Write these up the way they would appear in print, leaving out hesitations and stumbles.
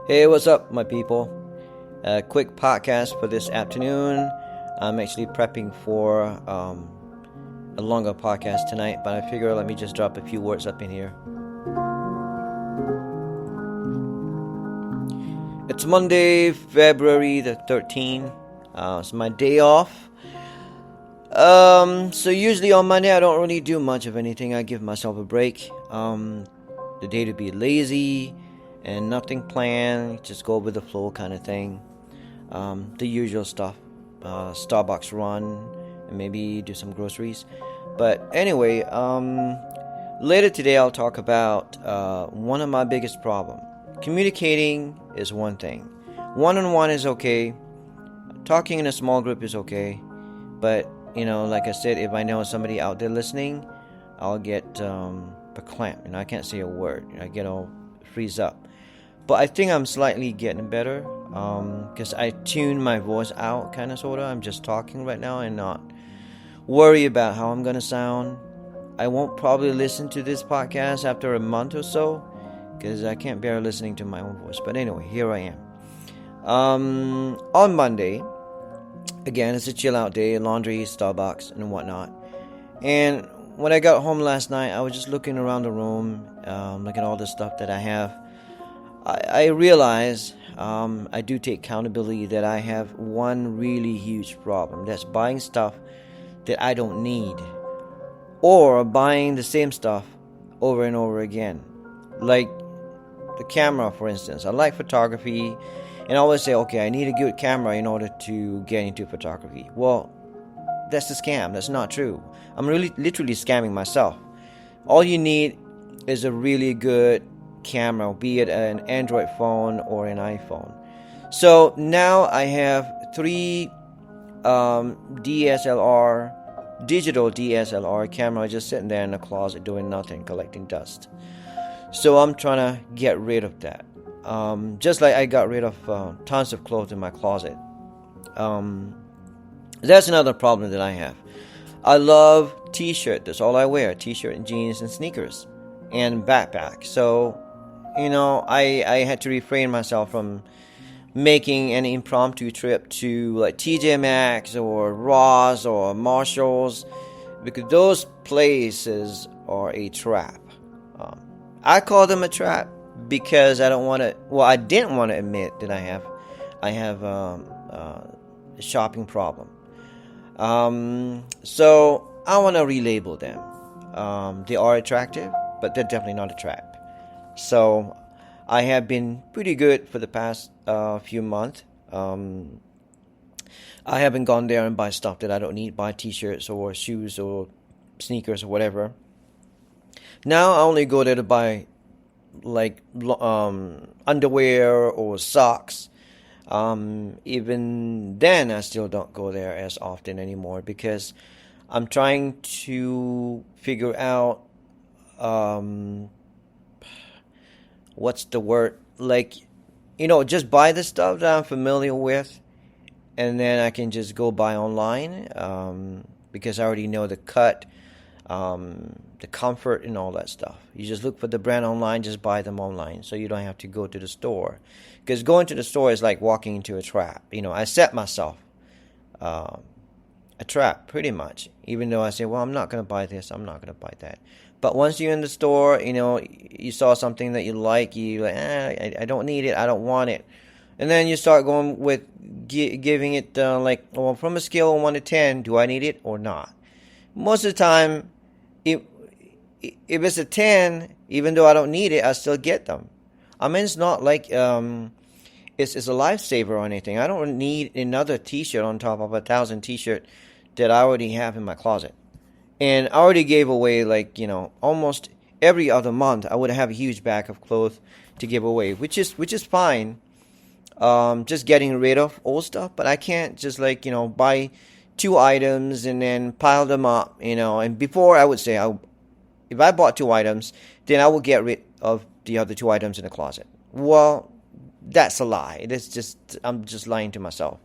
Hey, what's up, my people? A quick podcast for this afternoon. I'm actually prepping for a longer podcast tonight, but I figure let me just drop a few words up in here. It's Monday, February the 13th. It's my day off. So usually on Monday I don't really do much of anything. I give myself a break. The day to be lazy and nothing planned, just go with the flow kind of thing. The usual stuff, Starbucks run, and maybe do some groceries. But anyway, later today I'll talk about one of my biggest problems. Communicating is one thing. One-on-one is okay. Talking in a small group is okay. But, like I said, if I know somebody out there listening, I'll get verklempt. I can't say a word. I get all freeze up. But I think I'm slightly getting better because I tune my voice out, kind of, sort of. I'm just talking right now and not worry about how I'm going to sound. I won't probably listen to this podcast after a month or so because I can't bear listening to my own voice. But anyway, here I am. On Monday, again, it's a chill out day, laundry, Starbucks, and whatnot. And when I got home last night, I was just looking around the room, looking at all the stuff that I have. I realize I do take accountability that I have one really huge problem. That's buying stuff that I don't need. Or buying the same stuff over and over again. Like the camera, for instance. I like photography. And I always say, okay, I need a good camera in order to get into photography. Well, that's a scam. That's not true. I'm literally scamming myself. All you need is a really good camera, be it an Android phone or an iPhone. So now I have 3 digital DSLR camera just sitting there in the closet doing nothing, collecting dust. So I'm trying to get rid of that. Just like I got rid of tons of clothes in my closet. That's another problem that I have. I love t-shirt. That's all I wear. T-shirt and jeans and sneakers and backpack. So I had to refrain myself from making an impromptu trip to like TJ Maxx or Ross or Marshalls because those places are a trap. I call them a trap because I didn't want to admit that I have a shopping problem. So I want to relabel them. They are attractive, but they're definitely not a trap. So I have been pretty good for the past few months. I haven't gone there and buy stuff that I don't need, buy t-shirts or shoes or sneakers or whatever. Now I only go there to buy like underwear or socks. Even then I still don't go there as often anymore because I'm trying to figure out what's the word? Like, just buy the stuff that I'm familiar with, and then I can just go buy online because I already know the cut, the comfort, and all that stuff. You just look for the brand online, just buy them online, so you don't have to go to the store. Because going to the store is like walking into a trap. I set myself a trap, pretty much. Even though I say, well, I'm not going to buy this, I'm not going to buy that. But once you're in the store, you saw something that you like, I don't need it, I don't want it. And then you start going with giving it from a scale of 1 to 10, do I need it or not? Most of the time, if it's a 10, even though I don't need it, I still get them. I mean, it's not like it's a lifesaver or anything. I don't need another t-shirt on top of 1,000 t-shirt that I already have in my closet. And I already gave away almost every other month. I would have a huge bag of clothes to give away, which is fine. Just getting rid of old stuff, but I can't just buy 2 items and then pile them up. And before I would say, if I bought 2 items, then I would get rid of the other 2 items in the closet. Well, that's a lie. I'm just lying to myself.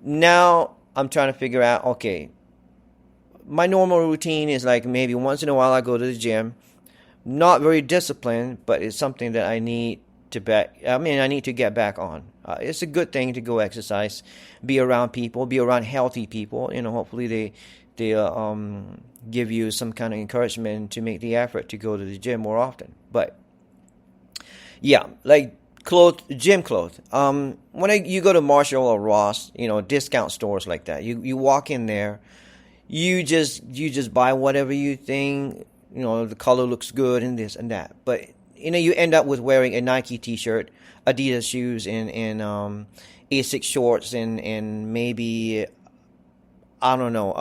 Now I'm trying to figure out, okay, my normal routine is like maybe once in a while I go to the gym. Not very disciplined, but it's something that I need to back. I mean, I need to get back on. It's a good thing to go exercise, be around people, be around healthy people. Hopefully they give you some kind of encouragement to make the effort to go to the gym more often. But yeah, like gym clothes. You go to Marshall or Ross, discount stores like that, you walk in there, you just buy whatever you think, the color looks good and this and that. But you end up with wearing a Nike T-shirt, Adidas shoes, and Asics shorts, and maybe, I don't know,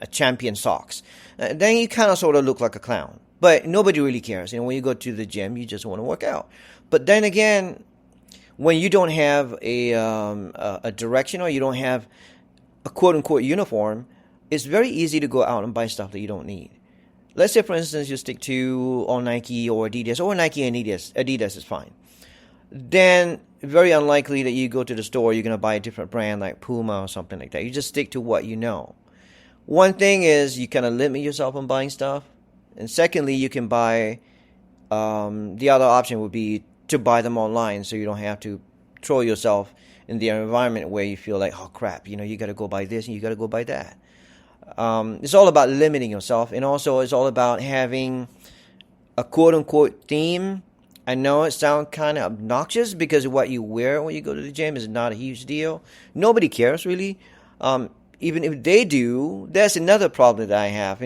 a Champion socks. Then you kind of sort of look like a clown. But nobody really cares. When you go to the gym, you just want to work out. But then again, when you don't have a direction, or you don't have a quote-unquote uniform, it's very easy to go out and buy stuff that you don't need. Let's say, for instance, you stick to all Nike or Adidas, or Nike and Adidas. Adidas is fine. Then very unlikely that you go to the store, you're going to buy a different brand like Puma or something like that. You just stick to what you know. One thing is you kind of limit yourself on buying stuff. And secondly, you can buy, the other option would be to buy them online, so you don't have to throw yourself in the environment where you feel like, oh crap, you got to go buy this and you got to go buy that. It's all about limiting yourself, and also it's all about having a quote-unquote theme. I know it sounds kind of obnoxious because what you wear when you go to the gym is not a huge deal. Nobody cares, really. Even if they do, that's another problem that I have.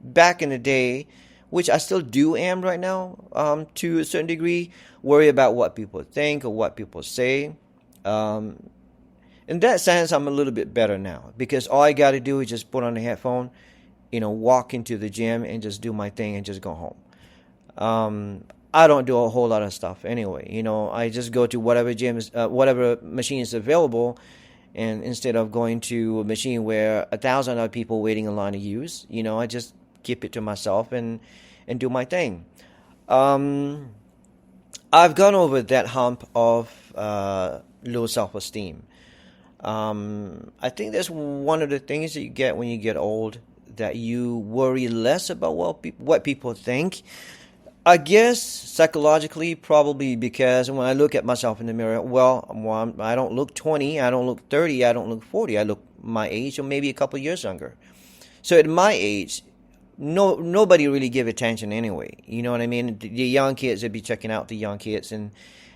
Back in the day, which I still am right now, to a certain degree, worry about what people think or what people say. In that sense, I'm a little bit better now, because all I got to do is just put on the headphone, walk into the gym and just do my thing and just go home. I don't do a whole lot of stuff anyway. I just go to whatever whatever machine is available, and instead of going to a machine where 1,000 other people waiting in line to use, I just keep it to myself and do my thing. I've gone over that hump of low self-esteem. I think that's one of the things that you get when you get old, that you worry less about what people think. I guess psychologically, probably because when I look at myself in the mirror, I don't look 20, I don't look 30, I don't look 40. I look my age, or maybe a couple of years younger. So at my age, nobody really give attention anyway. You know what I mean? The young kids would be checking out the young kids, and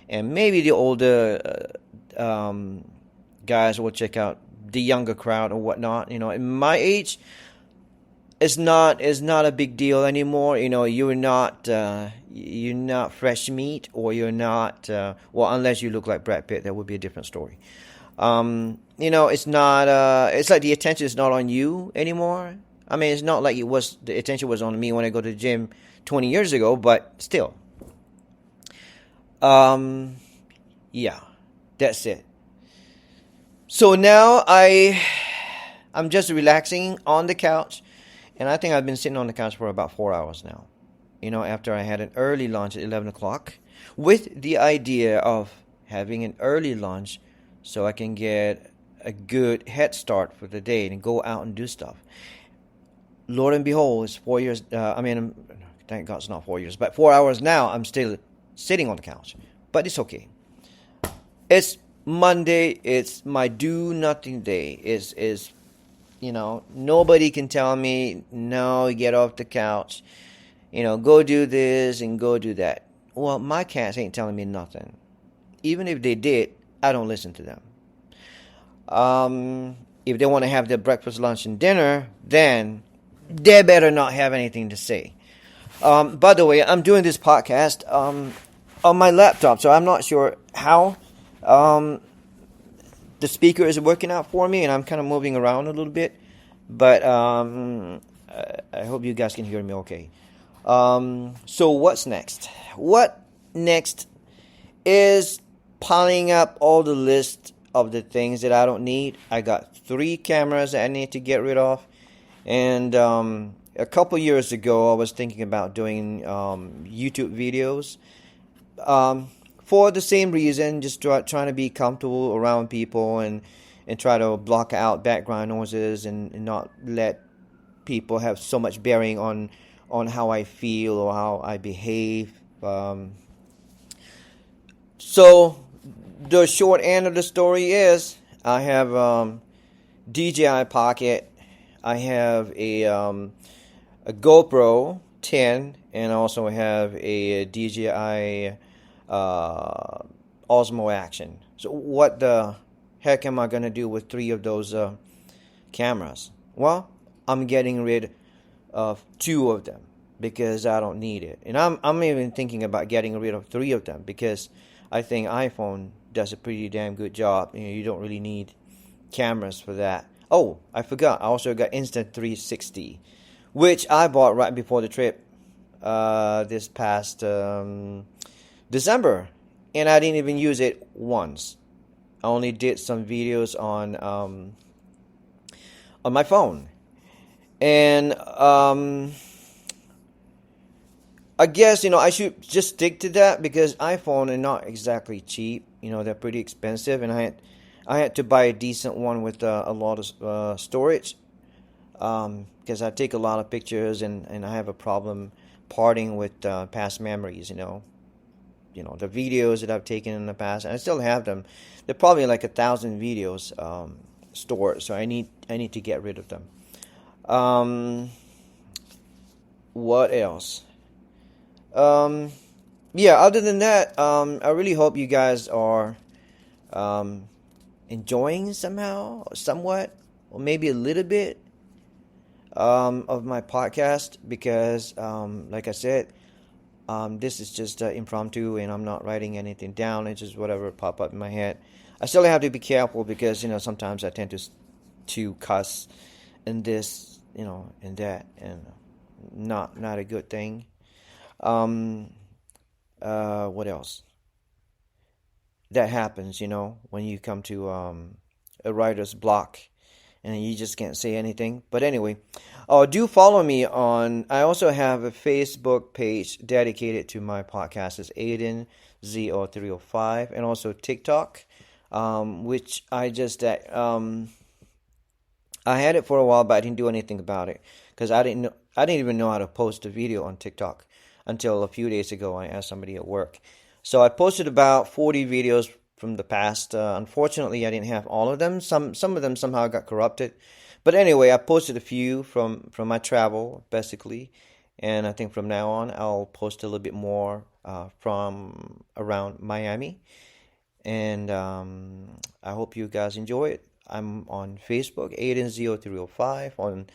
maybe the older guys will check out the younger crowd or whatnot. At my age, it's not a big deal anymore. You're not fresh meat, or you're not unless you look like Brad Pitt, that would be a different story. It's not it's like the attention is not on you anymore. I mean, it's not like the attention was on me when I go to the gym 20 years ago, but still. Yeah, that's it. So now I'm just relaxing on the couch. And I think I've been sitting on the couch for about 4 hours now, after I had an early lunch at 11 o'clock, with the idea of having an early lunch so I can get a good head start for the day and go out and do stuff. Lord and behold, it's 4 years. Thank God it's not 4 years, but 4 hours now, I'm still sitting on the couch. But it's okay. It's Monday. It's my do nothing day. It's nobody can tell me, no, get off the couch, go do this and go do that. Well, my cats ain't telling me nothing. Even if they did, I don't listen to them. If they want to have their breakfast, lunch, and dinner, then they better not have anything to say. By the way, I'm doing this podcast on my laptop, so I'm not sure how the speaker is working out for me, and I'm kind of moving around a little bit, but I hope you guys can hear me okay. So what's next? What next is piling up all the list of the things that I don't need. I got 3 cameras that I need to get rid of, and a couple years ago I was thinking about doing YouTube videos. For the same reason, just trying to be comfortable around people and try to block out background noises and not let people have so much bearing on how I feel or how I behave. So the short end of the story is I have DJI Pocket. I have a GoPro 10, and I also have a DJI uh, Osmo Action. So what the heck am I gonna do with three of those cameras? Well, I'm getting rid of two of them because I don't need it, and I'm even thinking about getting rid of three of them because I think iPhone does a pretty damn good job. You don't really need cameras for that. Oh, I forgot. I also got Instant 360, which I bought right before the trip this past December, and I didn't even use it once. I only did some videos on my phone, and I guess I should just stick to that because iPhone are not exactly cheap. They're pretty expensive, and I had to buy a decent one with a lot of storage because I take a lot of pictures and I have a problem parting with past memories. The videos that I've taken in the past, and I still have them. They're probably like 1,000 videos stored, so I need to get rid of them. What else? Um, yeah. Other than that, I really hope you guys are um, enjoying somehow, somewhat, or maybe a little bit of my podcast because, like I said, this is just impromptu and I'm not writing anything down. It's just whatever pop up in my head. I still have to be careful because sometimes I tend to cuss in this, in that, and not a good thing. Um, what else? That happens, when you come to a writer's block and you just can't say anything. But anyway, do follow me on. I also have a Facebook page dedicated to my podcast. It's Aiden Z0305, and also TikTok, which I had it for a while, but I didn't do anything about it because I didn't even know how to post a video on TikTok until a few days ago. I asked somebody at work. So I posted about 40 videos from the past. Unfortunately, I didn't have all of them. Some of them somehow got corrupted. But anyway, I posted a few from my travel, basically. And I think from now on, I'll post a little bit more from around Miami. And I hope you guys enjoy it. I'm on Facebook, Aiden0305, on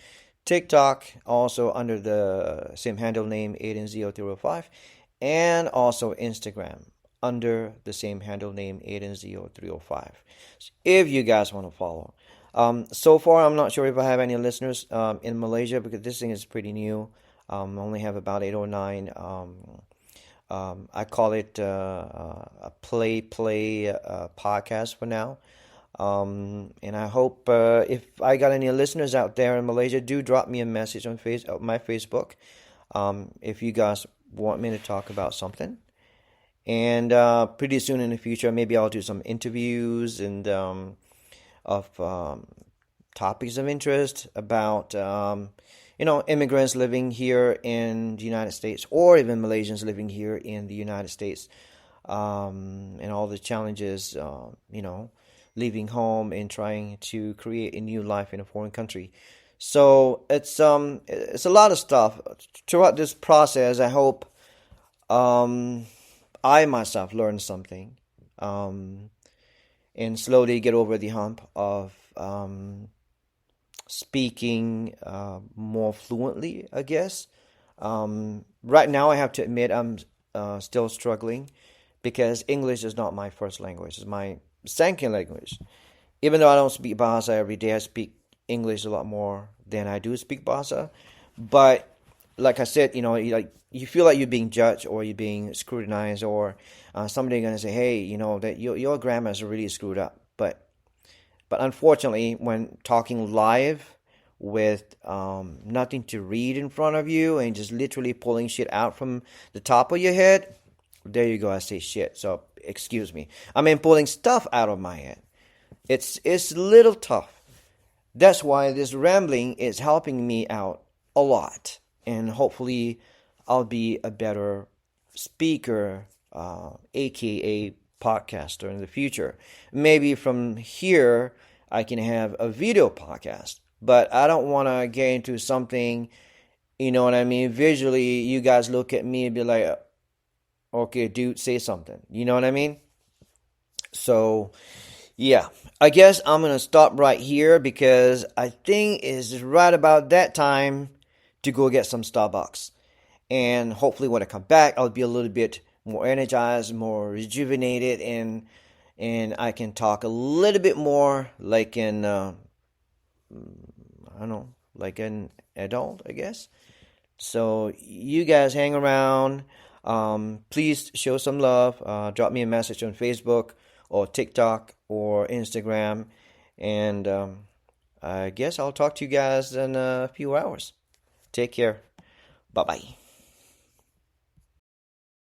TikTok, also under the same handle name, Aiden0305, and also Instagram under the same handle name, Aiden0305. If you guys want to follow. So far, I'm not sure if I have any listeners in Malaysia because this thing is pretty new. I only have about 8 or 9. I call it a play podcast for now. And I hope if I got any listeners out there in Malaysia, do drop me a message on my Facebook if you guys want me to talk about something. And pretty soon in the future, maybe I'll do some interviews and of topics of interest about immigrants living here in the United States, or even Malaysians living here in the United States, and all the challenges, leaving home and trying to create a new life in a foreign country. So it's a lot of stuff throughout this process. I hope I myself learn something, and slowly get over the hump of speaking more fluently, I guess. Right now, I have to admit I'm still struggling because English is not my first language. It's my second language. Even though I don't speak Bahasa every day, I speak English a lot more than I do speak Bahasa. But like I said, you feel like you're being judged or you're being scrutinized, or somebody going to say, hey, that your grammar is really screwed up. But unfortunately, when talking live with nothing to read in front of you and just literally pulling shit out from the top of your head, there you go, I say shit. So excuse me. I mean, pulling stuff out of my head. It's a little tough. That's why this rambling is helping me out a lot. And hopefully I'll be a better speaker, aka podcaster in the future. Maybe from here I can have a video podcast, but I don't want to get into something, you know what I mean? Visually, you guys look at me and be like, okay, dude, say something. You know what I mean? So, yeah, I guess I'm going to stop right here because I think it's right about that time to go get some Starbucks. And hopefully when I come back, I'll be a little bit more energized, more rejuvenated, and I can talk a little bit more like I don't know, like an adult, I guess. So you guys hang around. Please show some love. Drop me a message on Facebook or TikTok or Instagram. And I guess I'll talk to you guys in a few hours. Take care. Bye-bye.